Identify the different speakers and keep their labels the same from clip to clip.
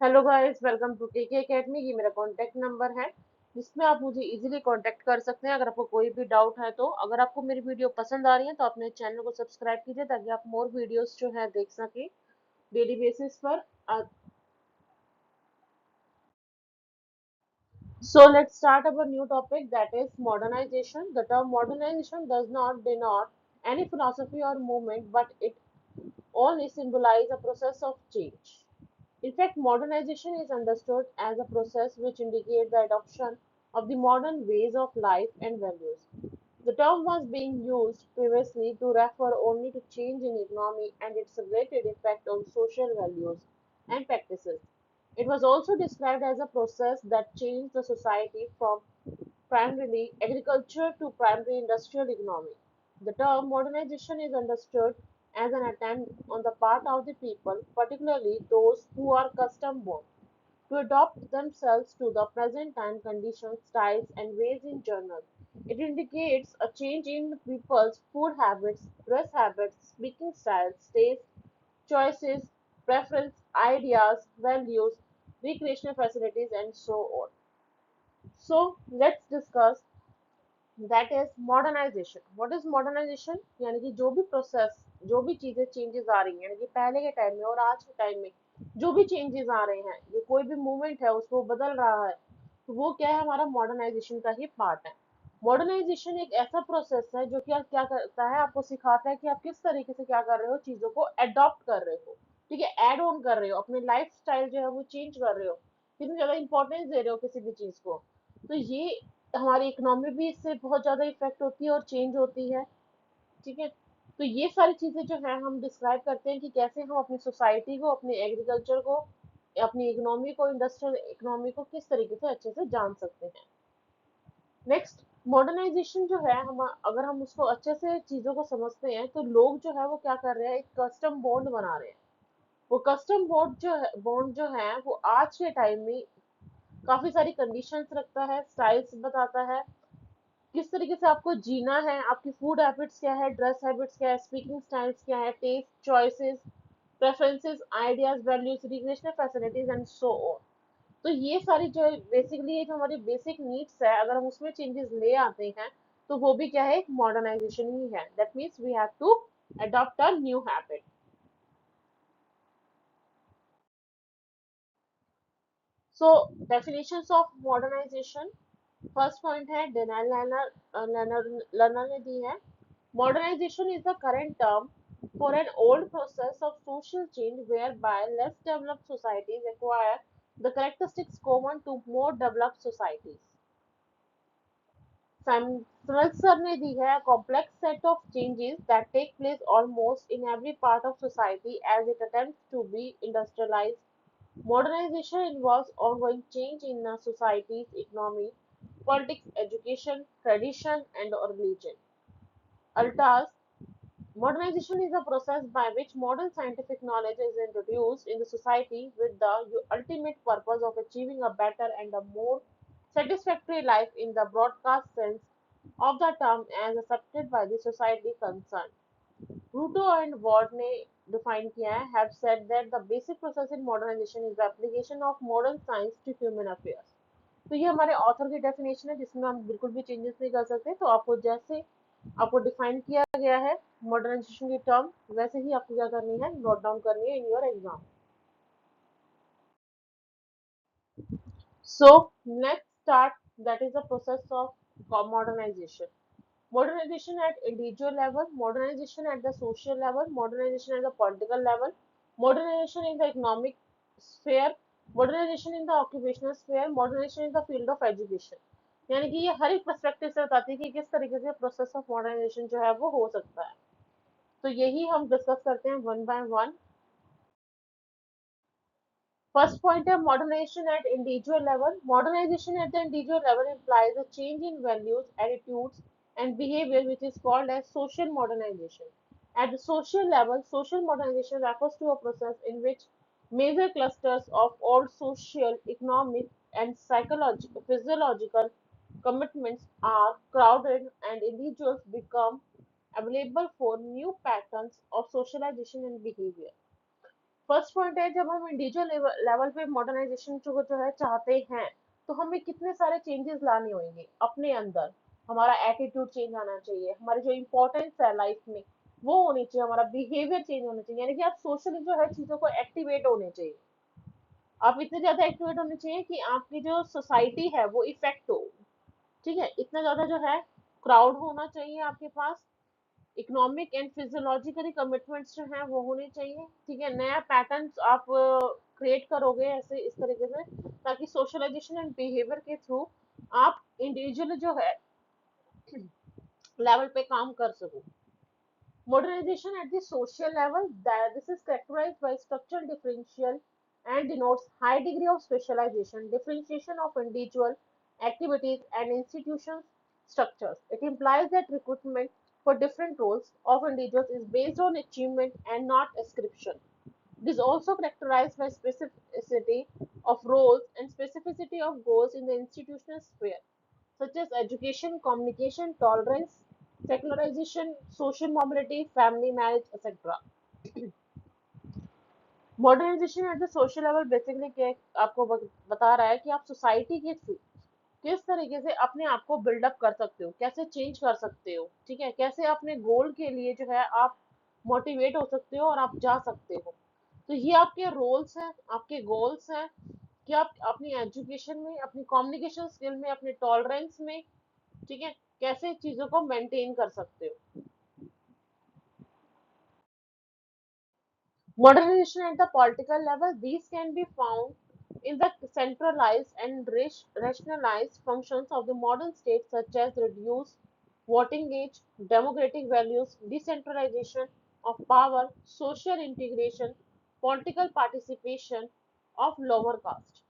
Speaker 1: Hello guys, welcome to टीके academy. ये मेरा कॉन्टैक्ट नंबर है जिसमें आप मुझे इजीली कांटेक्ट कर सकते हैं अगर आपको कोई भी डाउट है। तो अगर आपको मेरी वीडियो पसंद आ रही है तो अपने चैनल को सब्सक्राइब कीजिए ताकि आप मोर वीडियोस जो है देख सकें डेली बेसिस पर। So let's start our new topic, that is modernization. The term modernization does not denote any philosophy or movement, but it only symbolizes a process of change. In fact, modernization is understood as a process which indicates the adoption of the modern ways of life and values. The term was being used previously to refer only to change in economy and its related effect on social values and practices. It was also described as a process that changed the society from primarily agriculture to primary industrial economy. The term modernization is understood as an attempt on the part of the people, particularly those who are custom born, to adapt themselves to the present time conditions, styles, and ways in general. It indicates a change in people's food habits, dress habits, speaking styles, tastes, choices, preference, ideas, values, recreational facilities, and so on. So let's discuss that is modernisation. What is modernisation? यानी कि जो भी process, जो भी चीजें changes आ रही हैं, यानी कि पहले के टाइम में और आज के टाइम में जो भी चेंजेस आ रहे हैं, ये कोई भी मूवमेंट है उसको बदल रहा है, तो वो क्या है, हमारा मॉडर्नाइजेशन का ही पार्ट है। मॉडर्नाइजेशन एक ऐसा प्रोसेस है जो कि आप क्या करता है, आपको सिखाता है कि आप किस तरीके से क्या कर रहे हो, चीजों को अडॉप्ट कर रहे हो, ठीक है, एड ऑन कर रहे हो, अपने लाइफ स्टाइल जो है वो चेंज कर रहे हो, कितनी ज्यादा इंपॉर्टेंस दे रहे हो किसी भी चीज को। तो ये हमारी इकोनॉमी भी इससे बहुत ज़्यादा इफ़ेक्ट होती है और चेंज होती है, ठीक है। तो ये सारी चीज़ें जो हैं हम डिस्क्राइब करते हैं कि कैसे हम अपनी सोसाइटी को, अपने एग्रीकल्चर को, अपनी इकोनॉमी को, इंडस्ट्रियल इकोनॉमी को किस तरीके से अच्छे से जान सकते हैं। नेक्स्ट, मॉडर्नाइजेशन जो है, हम अगर हम उसको अच्छे से चीज़ों को समझते हैं तो लोग जो है वो क्या कर रहे हैं, एक कस्टम बॉन्ड बना रहे हैं। वो कस्टम बॉन्ड जो है वो आज के टाइम में काफ़ी सारी कंडीशंस रखता है, स्टाइल्स बताता है, किस तरीके से आपको जीना है, आपकी फूड हैबिट्स क्या है, ड्रेस हैबिट्स क्या है, स्पीकिंग स्टाइल्स क्या है, taste, choices, preferences, ideas, values, recreational facilities and so on. तो ये सारी जो बेसिकली ये जो हमारी बेसिक नीड्स है, अगर हम उसमें चेंजेस ले आते हैं तो वो भी क्या है, एक मॉडर्नाइजेशन ही है। That means we have to adopt a new habit. So definitions of modernisation, first point है, डेनियल लर्नर ने दी है। Modernization is the current term for an old process of social change whereby less developed societies acquire the characteristics common to more developed societies. Sir ने दी है, a complex set of changes that take place almost in every part of society as it attempts to be industrialized. Modernization involves ongoing change in a society's economy, politics, education, tradition, and religion. Altas, modernization is a process by which modern scientific knowledge is introduced in the society with the ultimate purpose of achieving a better and a more satisfactory life in the broadcast sense of the term as accepted by the society concerned. Ruto and Ward ने define किया है, have said that the basic process in modernization is the application of modern science to human affairs. तो ये हमारे author की definition है जिसमें हम बिल्कुल भी चेंजेस नहीं कर सकते। तो आपको जैसे आपको डिफाइन किया गया है मॉडर्नाइजेशन की टर्म, वैसे ही आपको क्या करनी है, नोट डाउन करनी है in your exam. So next start, that is the process of modernization. Modernization at individual level, modernization at the social level, modernization at the political level, modernization in the economic sphere, modernization in the occupational sphere, modernization in the field of education. यानी कि ये हर एक perspective से बताती है कि किस तरीके से प्रोसेस ऑफ मॉडर्नाइजेशन जो है वो हो सकता है। तो यही हम डिस्कस करते हैं one by one. First point है modernization at individual level. Modernization at the individual level implies a change in values, attitudes, and behavior, which is called as social modernization. At the social level, social modernization refers to a process in which major clusters of old social, economic, and psychological, physiological commitments are crowded and individuals become available for new patterns of socialization and behavior. First point है, जब हम individual level पे modernisation जो है चाहते हैं, तो हमें कितने सारे चेंजेस लाने होंगे अपने अंदर। हमारा एटीट्यूड चेंज आना चाहिए, हमारी जो इम्पोर्टेंस है लाइफ में वो होनी चाहिए, हमारा बिहेवियर चेंज होना चाहिए, यानी कि आप सोशली जो है चीजों को एक्टिवेट होने चाहिए। आप इतने ज्यादा एक्टिवेट होने चाहिए कि आपकी जो सोसाइटी है वो इफेक्ट हो। ठीक है, इतना ज्यादा जो है क्राउड होना चाहिए आपके पास। इकोनॉमिक एंड फिजियोलॉजिकली कमिटमेंट्स जो हैं वो होने चाहिए। ठीक है, नया पैटर्न्स आप क्रिएट करोगे ऐसे इस तरीके से, ताकि सोशलाइजेशन एंड बिहेवियर के थ्रू आप इंडिविजुअली जो है लेवल पे काम कर सको। Modernization at the social level, that this is characterized by structural differential and denotes high degree of specialization, differentiation of individual activities and institutions structures. It implies that recruitment for different roles of individuals is based on achievement and not ascription. It is also characterized by specificity of roles and specificity of goals in the institutional sphere, such as education, communication, tolerance, secularization, social mobility, family, marriage, etc. Modernisation at the social level basically क्या आपको बता रहा है कि आप society के through किस तरीके से अपने आप को बिल्डअप कर सकते हो, कैसे चेंज कर सकते हो। ठीक है, कैसे अपने गोल के लिए जो है आप मोटिवेट हो सकते हो और आप जा सकते हो। तो ये आपके रोल्स हैं, आपके गोल्स हैं कि आप अपनी एजुकेशन में, अपनी कम्युनिकेशन स्किल में, अपने टॉलरेंस में, ठीक है, कैसे चीजों को मेंटेन कर सकते हो। Modernization at the political level, these can be found in the centralized and rationalized functions of the modern state, such as reduced voting age, democratic values, decentralization of power, social integration, political participation of lower caste.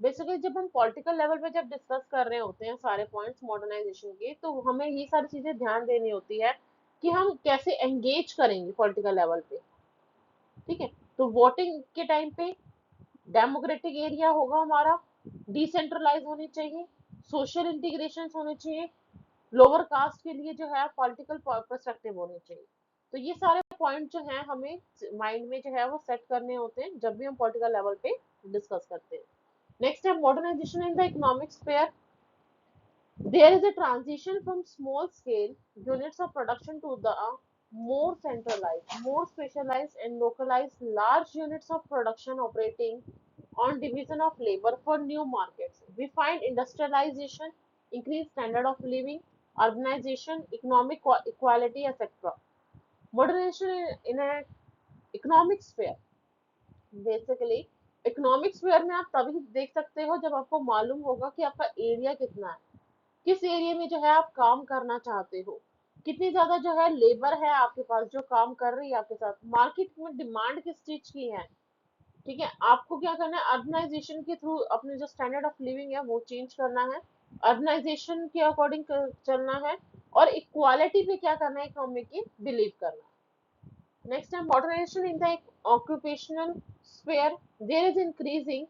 Speaker 1: Basically जब हम political level पे जब discuss कर रहे होते हैं सारे points modernisation के, तो हमें ये सारी चीजें ध्यान देनी होती है कि हम कैसे एंगेज करेंगे पॉलिटिकल लेवल पे। ठीक है, तो वोटिंग के टाइम पे डेमोक्रेटिक एरिया होगा हमारा, डिसेंट्रलाइज होनी चाहिए, सोशल इंटीग्रेशन होने चाहिए, लोअर कास्ट के लिए जो है पॉलिटिकल पर्सपेक्टिव होने चाहिए। तो ये सारे पॉइंट जो है हमें माइंड में जो है वो सेट करने होते हैं जब भी हम पॉलिटिकल लेवल पे डिस्कस करते हैं। नेक्स्ट है modernisation in the economic sphere. There is a transition from small-scale units of production to the more centralized, more specialized and localized large units of production operating on division of labor for new markets. We find industrialization, increased standard of living, urbanization, economic equality, etc. Modernization in an economic sphere. Basically, economic sphere में आप तभी देख सकते हो जब आपको मालूम होगा कि आपका एरिया कितना है, किस एरिया में जो है आप काम करना चाहते हो, कितनी ज्यादा जो है लेबर है आपके पास जो काम कर रही है आपके साथ, मार्केट में डिमांड किस चीज की है। ठीक है, आपको क्या करना है, अर्बनाइजेशन के थ्रू अपने जो स्टैंडर्ड ऑफ लिविंग है वो चेंज करना है, अर्बनाइजेशन के अकॉर्डिंग चलना है, और इक्वालिटी पे क्या करना है, इकोनॉमी की बिलीव करना है। नेक्स्ट है modernisation in the occupational sphere. There is increasing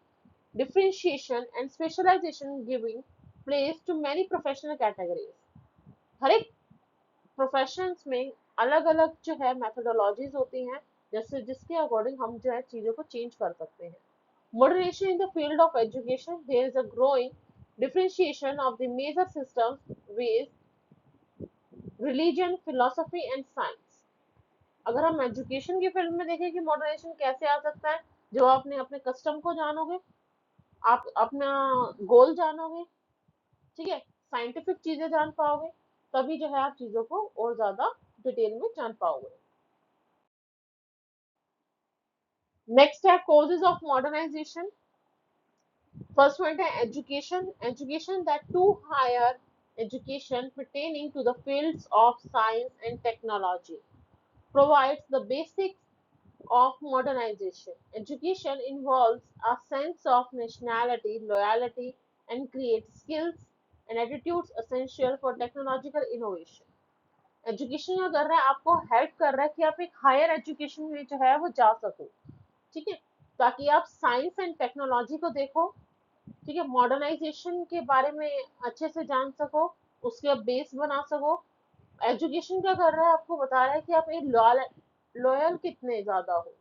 Speaker 1: differentiation and specialization giving place to many professional categories. हर एक प्रोफेशंस में अलग अलग जो है मेथोडोलॉजीज होती हैं, जैसे जिसके अकॉर्डिंग हम जो है चीजों को चेंज कर सकते हैं। Moderation in the field of education, there is a growing differentiation of the major systems with religion, philosophy and science. अगर हम एजुकेशन की फील्ड में देखें कि मॉडरेशन कैसे आ सकता है, जो आपने अपने कस्टम को जानोगे, आप अपना गोल जानोगे, ठीक है, साइंटिफिक चीजें जान पाओगे, तभी जो है आप चीजों को और ज्यादा डिटेल में जान पाओगे। नेक्स्ट है causes of modernisation. First point है education. Education that to higher education pertaining to the fields of science and technology provides the basics of modernization. Education involves a sense of nationality, loyalty, and creates skills and attitudes essential for technological innovation. Education क्या कर रहा है, आपको help कर रहा है कि आप एक हायर एजुकेशन में जो है वो जा सको। ठीक है, ताकि आप साइंस एंड टेक्नोलॉजी को देखो, ठीक है, मॉडर्नाइजेशन के बारे में अच्छे से जान सको, उसके बेस बना सको। एजुकेशन क्या कर रहा है, आपको बता रहा है कि आप एक लॉयल लॉयल कितने ज्यादा हो,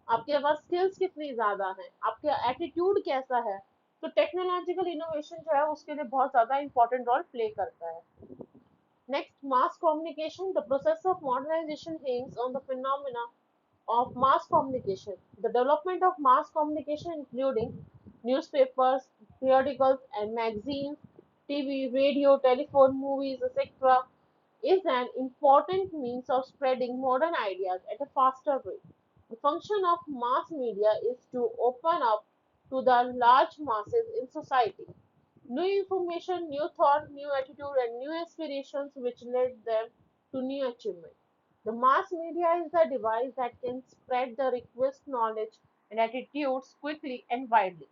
Speaker 1: आपके पास स्किल्स कितनी ज्यादा है, आपका एटीट्यूड कैसा है। तो टेक्नोलॉजिकल इनोवेशन जो है उसके लिए बहुत ज्यादा इंपॉर्टेंट रोल प्ले करता है। Next, mass communication, the process of modernisation hinges on the phenomena of mass communication. The development of mass communication, including newspapers, periodicals, and magazines, TV, radio, telephone, movies, etc., is an important means of spreading modern ideas at a faster rate. The function of mass media is to open up to the large masses in society new information, new thought, new attitude, and new aspirations which led them to new achievement. The mass media is the device that can spread the request knowledge and attitudes quickly and widely.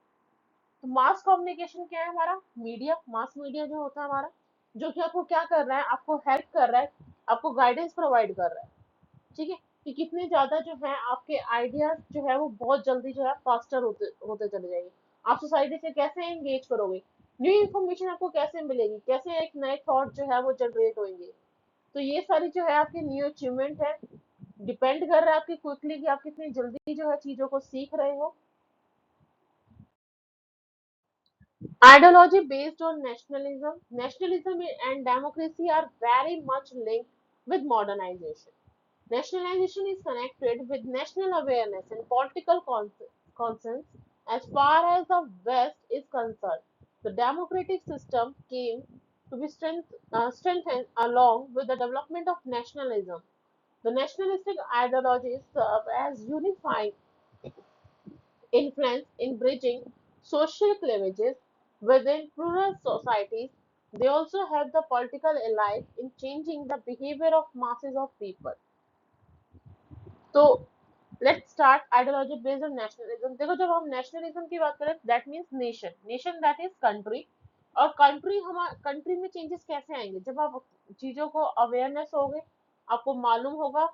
Speaker 1: तो mass communication क्या है हमारा? Media, mass media जो होता है हमारा, जो कि आपको क्या कर रहा है, आपको हेल्प कर रहा है, आपको गाइडेंस प्रोवाइड कर रहा है। ठीक है, कि कितने ज्यादा जो है आपके आइडियाज जो है वो बहुत जल्दी जो है फास्टर होते होते चले जाएंगे। आप सोसाइटी से कैसे एंगेज करोगे, न्यू इन्फॉर्मेशन आपको कैसे मिलेगी, कैसे एक नए थॉट जो है वो जनरेट होंगे। तो ये सारी जो है आपकी न्यू अचीवमेंट है, डिपेंड कर रहा है आपकी क्विकली कि आप कितनी जल्दी जो है चीजों को सीख रहे हो। Ideology based on nationalism. Nationalism and democracy are very much linked with modernization. Nationalization is connected with national awareness and political conscience as far as the West is concerned. The democratic system came to be strengthened along with the development of nationalism. The nationalistic ideologies serve as unifying influence in bridging social cleavages within plural societies. They also help the political elite in changing the behavior of masses of people. तो let's start ideology based on nationalism. देखो, जब हम nationalism की बात करें, that means nation, nation that is country. और country, हम country में चेंजेस कैसे आएंगे, जब आप चीजों को अवेयरनेस होगे, आपको मालूम होगा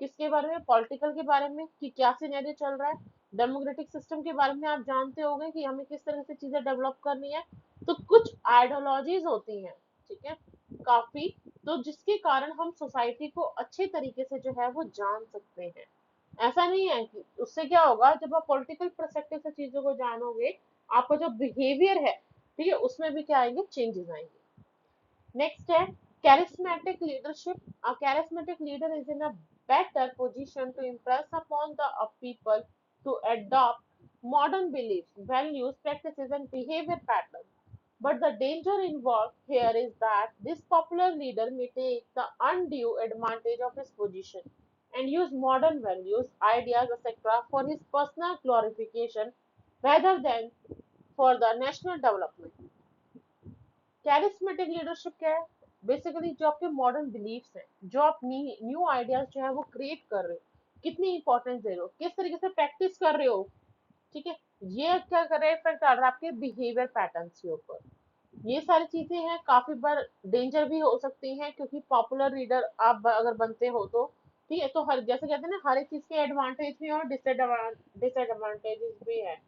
Speaker 1: किसके बारे में, पॉलिटिकल के बारे में कि क्या सिनेरियो चल रहा है, डेमोक्रेटिक सिस्टम के बारे में आप जानते होंगे कि हमें किस तरह से चीजें डेवलप करनी है। तो कुछ आइडियोलॉजीज होती हैं, ठीक है, काफी, तो जिसके कारण हम सोसाइटी को अच्छे तरीके से जो है वो जान सकते हैं। ऐसा नहीं है कि उससे क्या होगा, जब आप पॉलिटिकल परस्पेक्टिव से चीजों को जानोगे, आपका जो बिहेवियर है, ठीक है, उसमें भी क्या आएंगे, चेंजेस आएंगे। नेक्स्ट है charismatic leadership. A charismatic leader is in a better position to impress upon the people to adopt modern beliefs, values, practices, and behavior patterns. But the danger involved here is that this popular leader may take the undue advantage of his position and use modern values, ideas, etc. for his personal glorification rather than for the national development. Charismatic leadership क्या है? Basically जो आपके modern beliefs हैं, जो आप new ideas जो है वो क्रिएट कर रहे हो, कितनी इंपॉर्टेंस दे रहे हो, किस तरीके से प्रैक्टिस कर रहे हो, ठीक है, ये क्या कर रहे हैं, इफेक्ट डाल रहा है आपके बिहेवियर पैटर्न्स के ऊपर। ये सारी चीजें हैं, काफी बार डेंजर भी हो सकती हैं, क्योंकि पॉपुलर लीडर आप अगर बनते हो तो, ठीक है, तो हर, जैसे कहते हैं ना, हर एक चीज के एडवांटेज भी और डिसएडवांटेजेस भी है।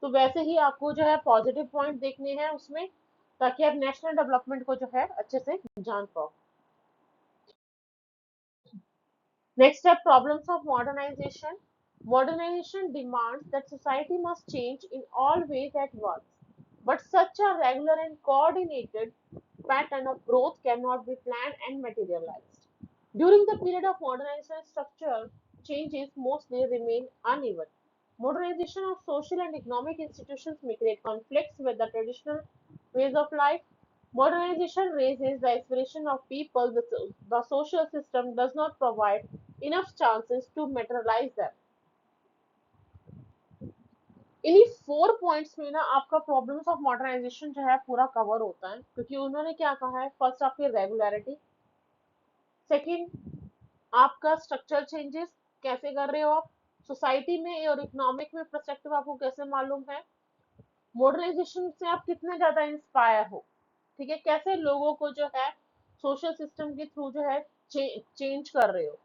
Speaker 1: तो वैसे ही आपको जो है पॉजिटिव पॉइंट देखने हैं उसमें, ताकि आप नेशनल डेवलपमेंट को जो है अच्छे से जान पाओ। नेक्स्ट है problems of modernisation. Modernization demands that society must change in all ways at once, but such a regular and coordinated pattern of growth cannot be planned and materialized. During the period of modernization, structural changes mostly remain uneven. Modernization of social and economic institutions may create conflicts with the traditional ways of life. Modernization raises the aspiration of people. The social system does not provide enough chances to materialize them. इन्हीं 4 points में ना आपका problems of modernisation जो है पूरा cover होता है, क्योंकि उन्होंने क्या कहा है, फर्स्ट आपकी रेगुलरिटी, सेकंड आपका स्ट्रक्चरल चेंजेस कैसे कर रहे हो आप सोसाइटी में और इकोनॉमिक में, पर्सपेक्टिव आपको कैसे मालूम है, मॉडर्नाइजेशन से आप कितने ज्यादा इंस्पायर हो, ठीक है, कैसे लोगों को जो है सोशल सिस्टम के थ्रू जो है चेंज कर रहे हो।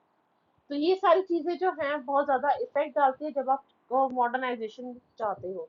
Speaker 1: तो ये सारी चीजें जो हैं बहुत ज्यादा इफेक्ट डालती है जब आप मॉडर्नाइजेशन चाहते हो।